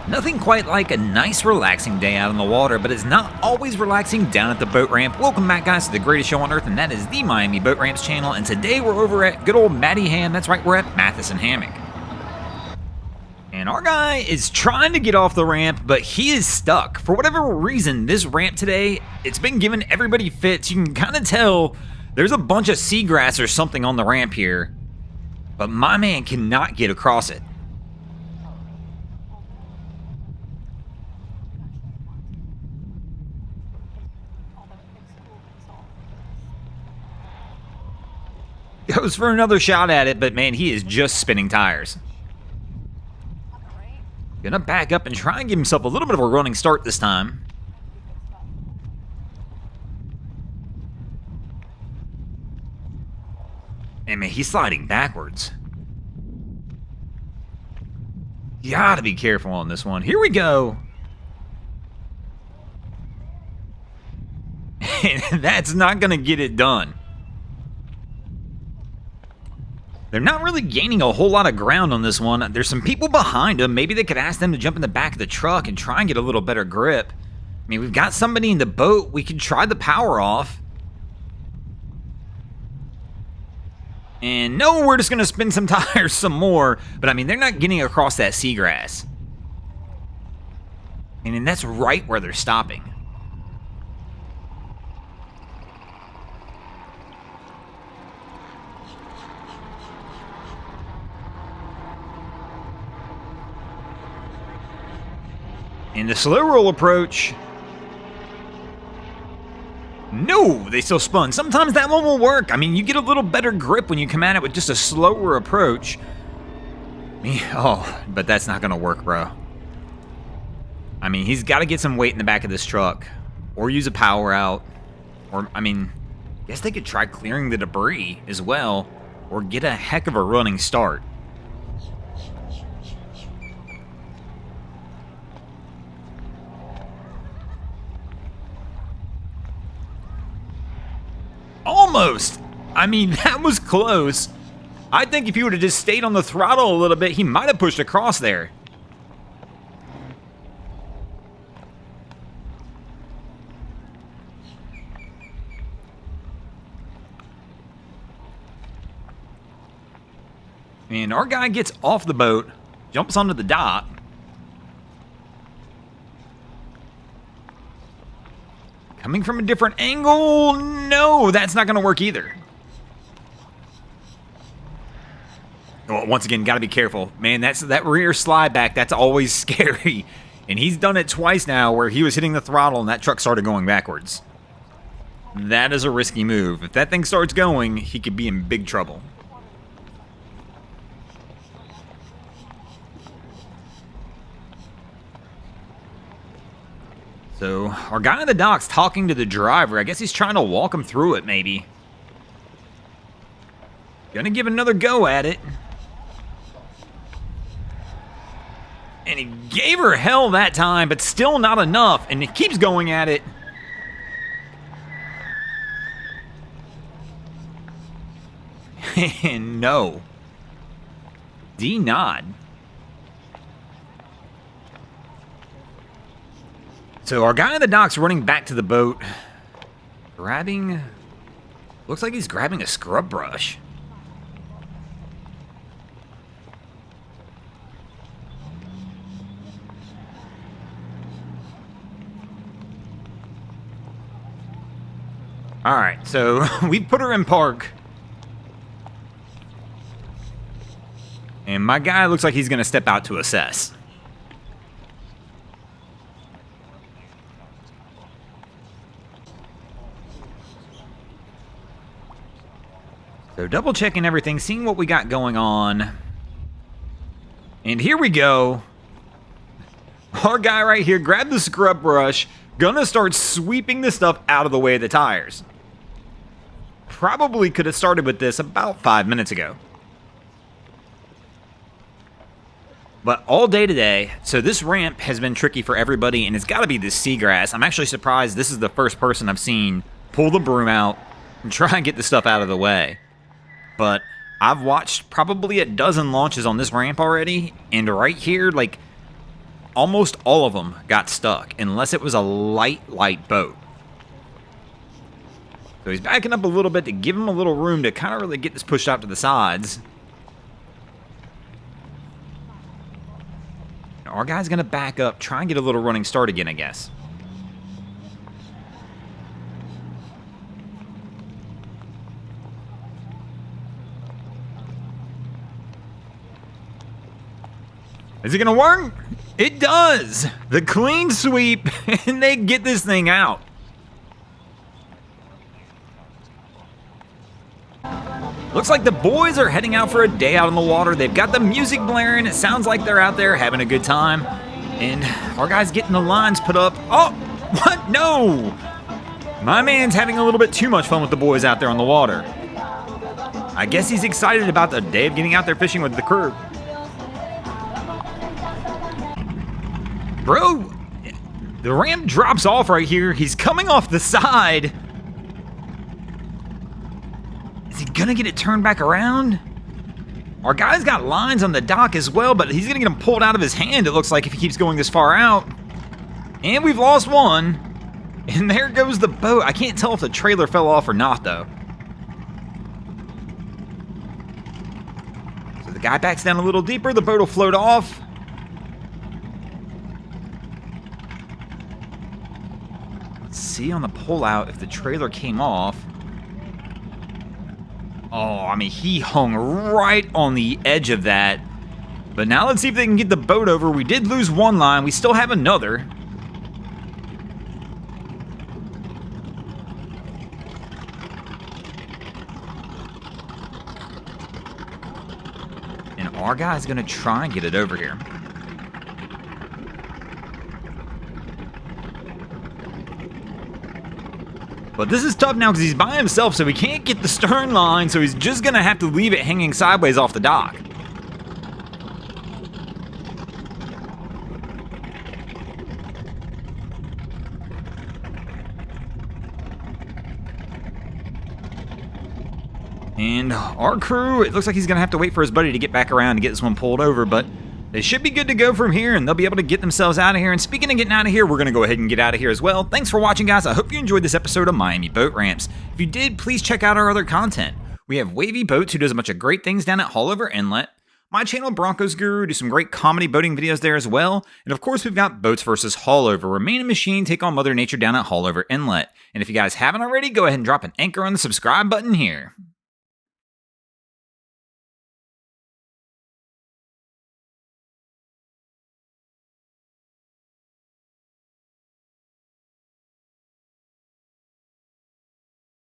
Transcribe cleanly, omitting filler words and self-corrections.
Nothing quite like a nice relaxing day out on the water, but it's not always relaxing down at the boat ramp. Welcome back, guys, to the greatest show on earth, and that is the Miami Boat Ramps channel. And today we're over at good old Matty Ham. That's right, we're at Matheson Hammock. And our guy is trying to get off the ramp, but he is stuck. For whatever reason, this ramp today, it's been giving everybody fits. You can kind of tell there's a bunch of seagrass or something on the ramp here, but my man cannot get across it. Goes for another shot at it, but man, he is just spinning tires. Gonna back up and try and give himself a little bit of a running start this time. And man, he's sliding backwards. You gotta be careful on this one. Here we go. And that's not gonna get it done. They're not really gaining a whole lot of ground on this one. There's some people behind them. Maybe they could ask them to jump in the back of the truck and try and get a little better grip. I mean, we've got somebody in the boat. We could try the power off. And no, we're just going to spin some tires some more. But I mean, they're not getting across that seagrass. And that's right where they're stopping. In the slow roll approach. No, they still spun. Sometimes that one will work. I mean, you get a little better grip when you come at it with just a slower approach. Oh, but that's not going to work, bro. I mean, he's got to get some weight in the back of this truck. Or use a power out. Or, I mean, I guess they could try clearing the debris as well. Or get a heck of a running start. Almost. I mean, that was close. I think if he would have just stayed on the throttle a little bit, he might have pushed across there. And our guy gets off the boat, jumps onto the dock. Coming from a different angle? No, that's not going to work either. Well, once again, got to be careful. Man, that rear slide back, that's always scary. And he's done it twice now where he was hitting the throttle and that truck started going backwards. That is a risky move. If that thing starts going, he could be in big trouble. So, our guy on the dock's talking to the driver. I guess he's trying to walk him through it, maybe. Gonna give another go at it. And he gave her hell that time, but still not enough. And he keeps going at it. And no. D-nod. So our guy on the dock's running back to the boat, grabbing, looks like he's grabbing a scrub brush. All right, so we put her in park. And my guy looks like he's going to step out to assess. So double checking everything, seeing what we got going on. And here we go. Our guy right here grabbed the scrub brush, gonna start sweeping the stuff out of the way of the tires. Probably could have started with this about 5 minutes ago. But all day today, so this ramp has been tricky for everybody, and it's got to be this seagrass. I'm actually surprised this is the first person I've seen pull the broom out and try and get the stuff out of the way. But I've watched probably a dozen launches on this ramp already, and right here, like, almost all of them got stuck, unless it was a light boat. So he's backing up a little bit to give him a little room to kind of really get this pushed out to the sides. Our guy's going to back up, try and get a little running start again, I guess. Is it going to work? It does! The clean sweep, and they get this thing out. Looks like the boys are heading out for a day out on the water. They've got the music blaring. It sounds like they're out there having a good time. And our guy's getting the lines put up. Oh, what? No! My man's having a little bit too much fun with the boys out there on the water. I guess he's excited about the day of getting out there fishing with the crew. Bro, the ramp drops off right here. He's coming off the side. Is he gonna get it turned back around? Our guy's got lines on the dock as well, but he's gonna get them pulled out of his hand, it looks like, if he keeps going this far out. And we've lost one. And there goes the boat. I can't tell if the trailer fell off or not, though. So the guy backs down a little deeper. The boat will float off. Let's see on the pullout if the trailer came off. Oh, I mean, he hung right on the edge of that. But now let's see if they can get the boat over. We did lose one line. We still have another. And our guy's going to try and get it over here. But this is tough now because he's by himself, so he can't get the stern line, so he's just going to have to leave it hanging sideways off the dock. And our crew, it looks like he's going to have to wait for his buddy to get back around to get this one pulled over, but they should be good to go from here, and they'll be able to get themselves out of here. And speaking of getting out of here, we're going to go ahead and get out of here as well. Thanks for watching, guys. I hope you enjoyed this episode of Miami Boat Ramps. If you did, please check out our other content. We have Wavy Boats, who does a bunch of great things down at Haulover Inlet. My channel, Broncos Guru, do some great comedy boating videos there as well. And of course, we've got Boats vs. Haulover, where man and machine take on Mother Nature down at Haulover Inlet. And if you guys haven't already, go ahead and drop an anchor on the subscribe button here.